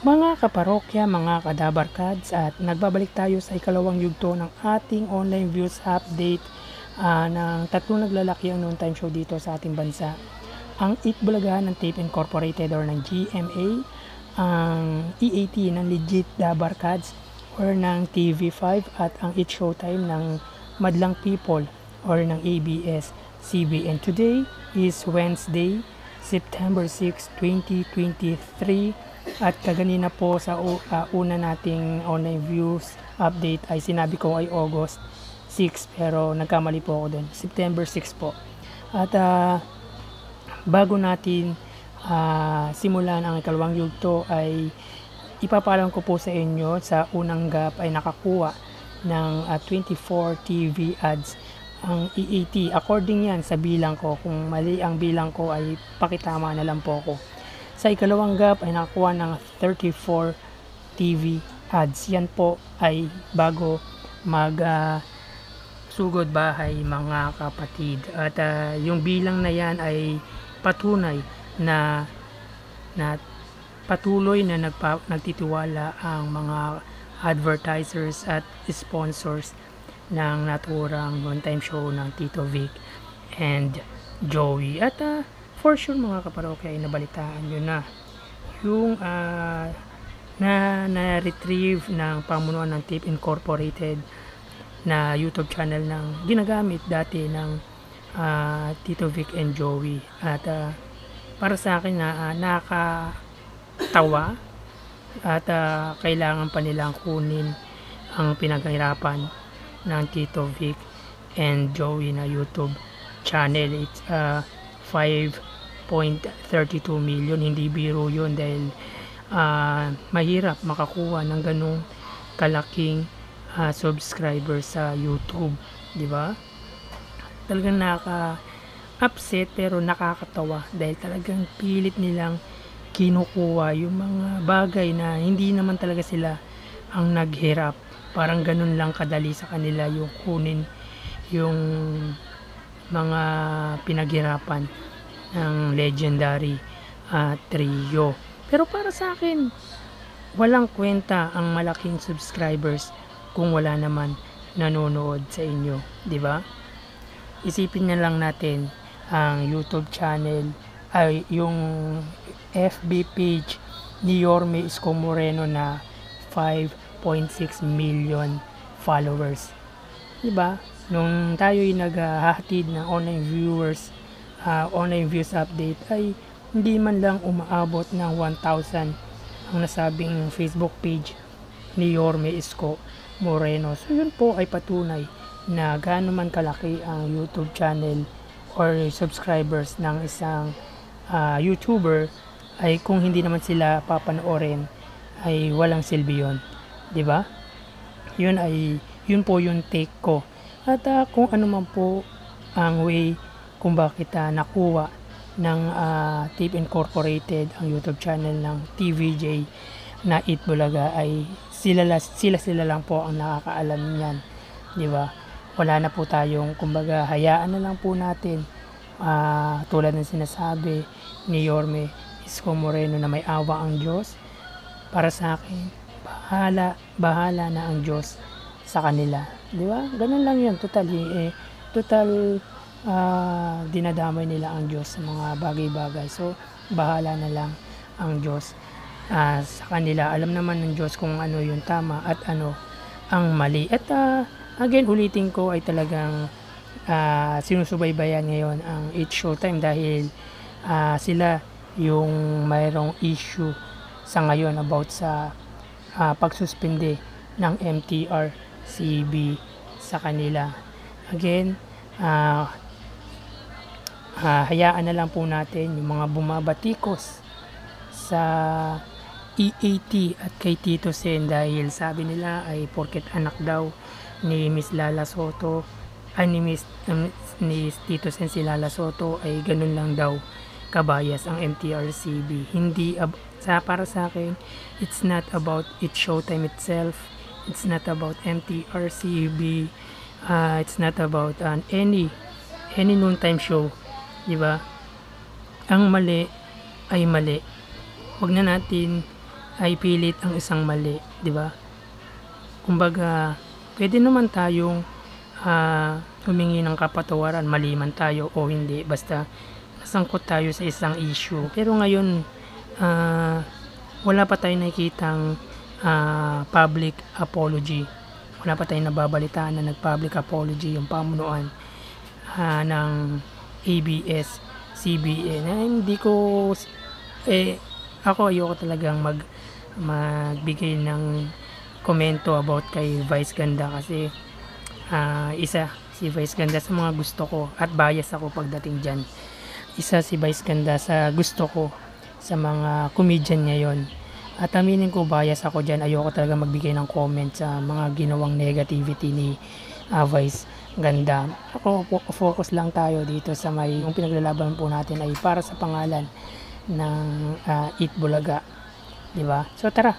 Mga kaparokya, mga kadabarkads, at nagbabalik tayo sa ikalawang yugto ng ating online views update ng tatlong naglalaki ang noon time show dito sa ating bansa. Ang Itbulaga ng Tape Incorporated or ng GMA, ang EAT ng Legit Dabarkads or ng TV5, at ang It Showtime ng Madlang People or ng ABS-CBN. Today is Wednesday, September 6, 2023. At kaganina po sa una nating online views update ay sinabi ko ay August 6, pero nagkamali po ako dun, September 6 po. At bago natin simulan ang ikalawang yugto ay ipapalam ko po sa inyo, sa unang gap ay nakakuha ng 24 TV ads ang EAT. According yan sa bilang ko, kung mali ang bilang ko ay pakitama na lang po ako. Sa ikalawang gap ay nakakuha ng 34 TV ads. Yan po ay bago mag sugod bahay, mga kapatid. At yung bilang na yan ay patunay na patuloy na nagtitiwala ang mga advertisers at sponsors ng naturang one-time show ng Tito Vic and Joey. At for sure mga kaparokya ay nabalitaan nyo na yung na-retrieve ng pamunuan ng Tape Incorporated na YouTube channel ng ginagamit dati ng Tito Vic and Joey. At para sa akin na nakakatawa at kailangan pa nilang kunin ang pinaghirapan ng Tito Vic and Joey na YouTube channel. It's 5.32 million. Hindi biro yun dahil mahirap makakuha ng ganung kalaking subscribers sa YouTube, di ba? Talagang upset pero nakakatawa dahil talagang pilit nilang kinukuha yung mga bagay na hindi naman talaga sila ang naghirap. Parang ganun lang kadali sa kanila yung kunin yung mga pinaghirapan ng legendary trio. Pero para sa akin, walang kwenta ang malaking subscribers kung wala naman nanonood sa inyo, di ba? Isipin na lang natin ang YouTube channel ay yung FB page ni Yorme Isko Moreno na 5.6 million followers. Diba? Nung tayo'y naghahatid ng online views update ay hindi man lang umaabot ng 1,000 ang nasabing Facebook page ni Yorme Isko Moreno. So yun po ay patunay na gaano man kalaki ang YouTube channel or subscribers ng isang YouTuber ay kung hindi naman sila papanoorin ay walang silbi yun, di ba? Yun po yung take ko. At kung ano man po ang way kung bakit nakuha ng Tape Incorporated ang YouTube channel ng TVJ na Itbulaga ay sila lang po ang nakakaalam niyan, di ba? Wala na po tayong, kumbaga, hayaan na lang po natin tulad ng sinasabi ni Yorme Isko Moreno na may awa ang Diyos. Para sa akin, bahala na ang Diyos sa kanila, di ba? Ganun lang yun, total dinadamay nila ang Diyos sa mga bagay-bagay. So bahala na lang ang Diyos sa kanila. Alam naman ng Diyos kung ano yung tama at ano ang mali. At again, ulitin ko ay talagang sinusubaybayan ngayon ang It Showtime dahil sila yung mayroong issue sa ngayon about sa pagsuspende ng MTRCB sa kanila. Again, hayaan na lang po natin yung mga bumabatikos sa EAT at kay Tito Sen dahil sabi nila ay porket anak daw ni Miss Lala Soto ay ni Tito Sen si Lala Soto ay ganun lang daw kabayas ang MTRCB. Hindi para sa akin, it's not about It Showtime itself, it's not about MTRCB, it's not about any noontime show, di ba? Ang mali ay mali. Huwag na natin ay pilit ang isang mali, di ba? Kumbaga, pwede naman tayong humingi ng kapatawaran, mali man tayo o hindi, basta nasangkot tayo sa isang issue. Pero ngayon, wala pa tayong nakikitang public apology. Wala pa tayong nababalitaan na nag-public apology yung pamunuan ng ABS-CBN. Hindi ko, ako ayoko talagang magbigay ng komento about kay Vice Ganda kasi si Vice Ganda sa mga gusto ko at bias ako pagdating dyan. Isa si Vice Ganda sa gusto ko sa mga comedian ngayon. At aminin ko, bias ako dyan. Ayoko talaga magbigay ng comment sa mga ginawang negativity ni Vice Ganda. Ako, focus lang tayo dito sa yung pinaglalaban po natin ay para sa pangalan ng Eat Bulaga, diba? So tara,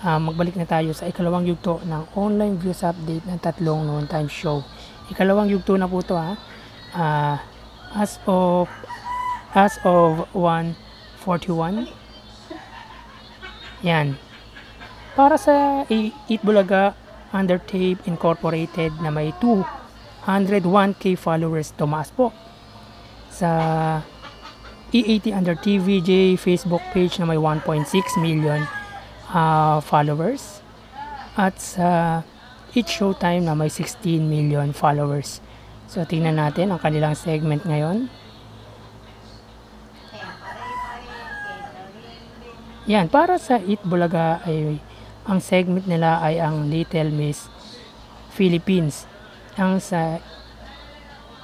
magbalik na tayo sa ikalawang yugto ng online views update ng tatlong noon time show. Ikalawang yugto na po to as of 1:41. Yan. Para sa Eat Bulaga Undertape Incorporated na may 201k followers, tumaas po. Sa E80 Under TVJ Facebook page na may 1.6 million followers. At sa Eat Showtime na may 16 million followers. So tingnan natin ang kanilang segment ngayon. Yan, para sa Eat Bulaga ay ang segment nila ay ang Little Miss Philippines. Ang sa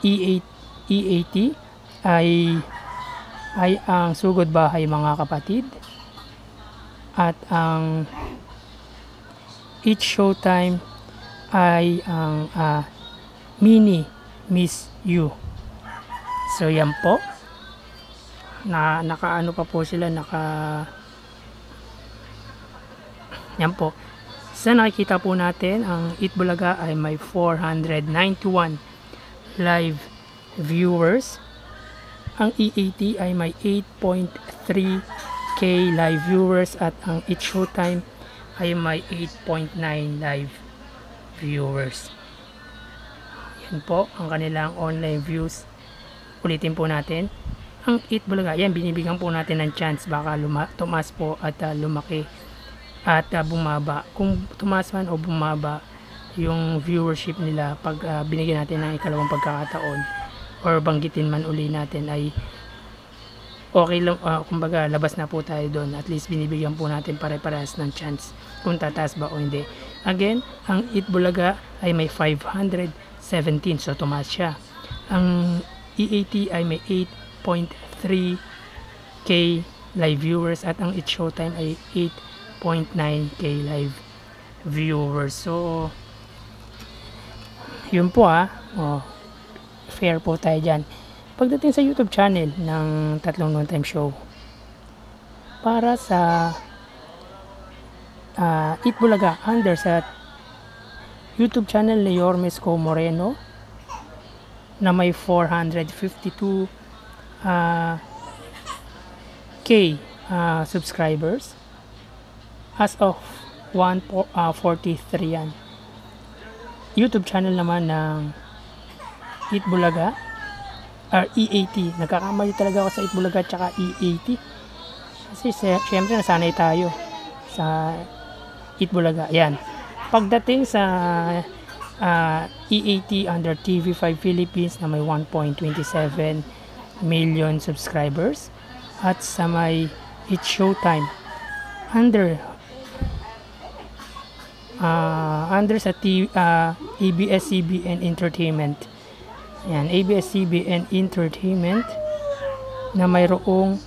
E80 ay ang Sugod Bahay Mga Kapatid. At ang Eat Showtime ay ang Mini Miss You. So yan po. Nakaano pa po sila, yan po. Sa nakikita po natin, ang Eat Bulaga ay may 491 live viewers. Ang E80 ay may 8.3k live viewers at ang Eat Showtime ay may 8.9 live viewers. Yan po ang kanilang online views. Ulitin po natin. Ang Eat Bulaga, yan, binibigyan po natin ng chance. Baka tumaas po at lumaki at bumaba. Kung tumaas man o bumaba yung viewership nila pag binigyan natin ng ikalawang pagkakataon or banggitin man uli natin, ay okay lang, kumbaga labas na po tayo doon. At least binibigyan po natin pare-parehas ng chance kung tataas ba o hindi. Again, ang Eat Bulaga ay may 517, so tumaas siya. Ang E80 ay may 8.3k live viewers at ang Eat Showtime ay 8.9k live viewers. So yun po fair po tayo dyan. Pagdating sa YouTube channel ng tatlong noon time show, para sa Eat Bulaga, under sa YouTube channel ni Yormesco Moreno na may 452 k subscribers as of 1:43 yan. YouTube channel naman ng Eat Bulaga or E80. Nagkakamali talaga ako sa Eat Bulaga at E80 kasi syempre nasanay tayo sa Eat Bulaga. Yan. Pagdating sa E80 under TV5 Philippines na may 1.27 million subscribers at sa may Eat Showtime under sa ABS-CBN Entertainment. Yan, ABS-CBN Entertainment na mayroong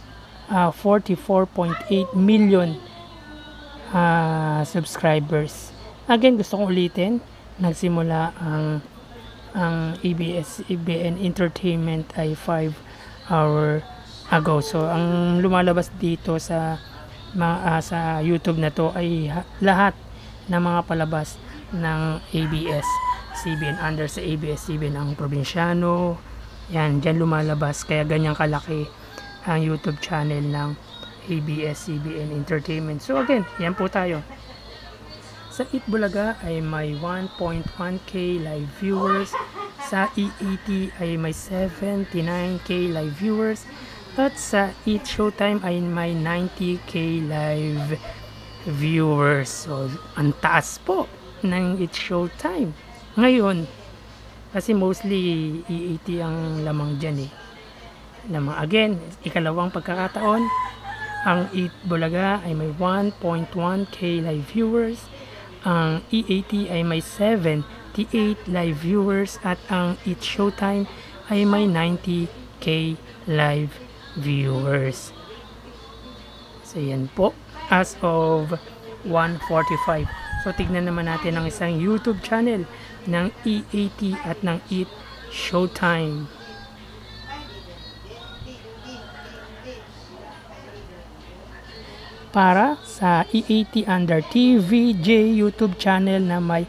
44.8 million subscribers. Again, gusto kong ulitin, nagsimula ang ABS-CBN Entertainment ay 5 hour ago. So ang lumalabas dito sa YouTube na to ay lahat ng mga palabas ng ABS-CBN, under sa ABS-CBN ang Probinsyano. Yan, dyan lumalabas, kaya ganyang kalaki ang YouTube channel ng ABS-CBN Entertainment. So again, yan po tayo. Sa Eat Bulaga ay may 1.1k live viewers. Sa EAT ay may 79k live viewers. At sa Eat Showtime ay may 90k live viewers. So, ang taas po ng Eat Showtime. Ngayon, kasi mostly EAT ang lamang dyan eh. Lamang. Again, ikalawang pagkakataon, ang Eat Bulaga ay may 1.1k live viewers. Ang EAT ay may 78 live viewers at ang Eat Showtime ay may 90k live viewers. So yan po as of 1:45. So tignan naman natin ang isang YouTube channel ng EAT at ng Eat Showtime. Para sa EAT under TVJ YouTube channel na may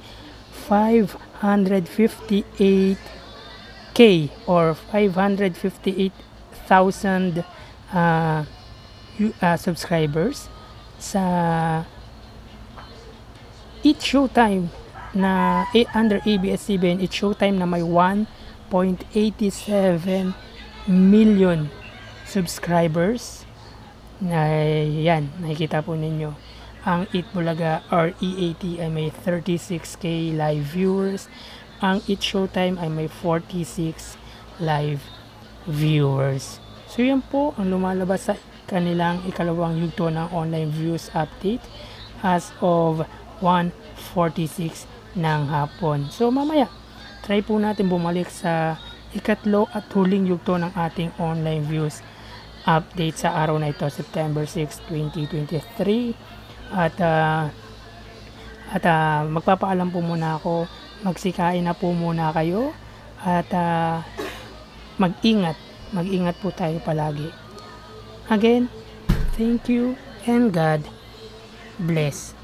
558k or 558,000 subscribers. Sa Eat Showtime na under ABS-CBN Eat Showtime na may 1.87 million subscribers. Yan, nakikita po ninyo. Ang Eat Bulaga or EAT ay may 36k live viewers. Ang Eat Showtime ay may 46 live viewers. So yan po ang lumalabas sa kanilang ikalawang yugto ng online views update as of 1:46 ng hapon. So mamaya, try po natin bumalik sa ikatlo at huling yugto ng ating online views update sa araw na ito, September 6, 2023. At magpapaalam po muna ako, magsikain na po muna kayo at mag-ingat po tayo palagi. Again, thank you and God bless.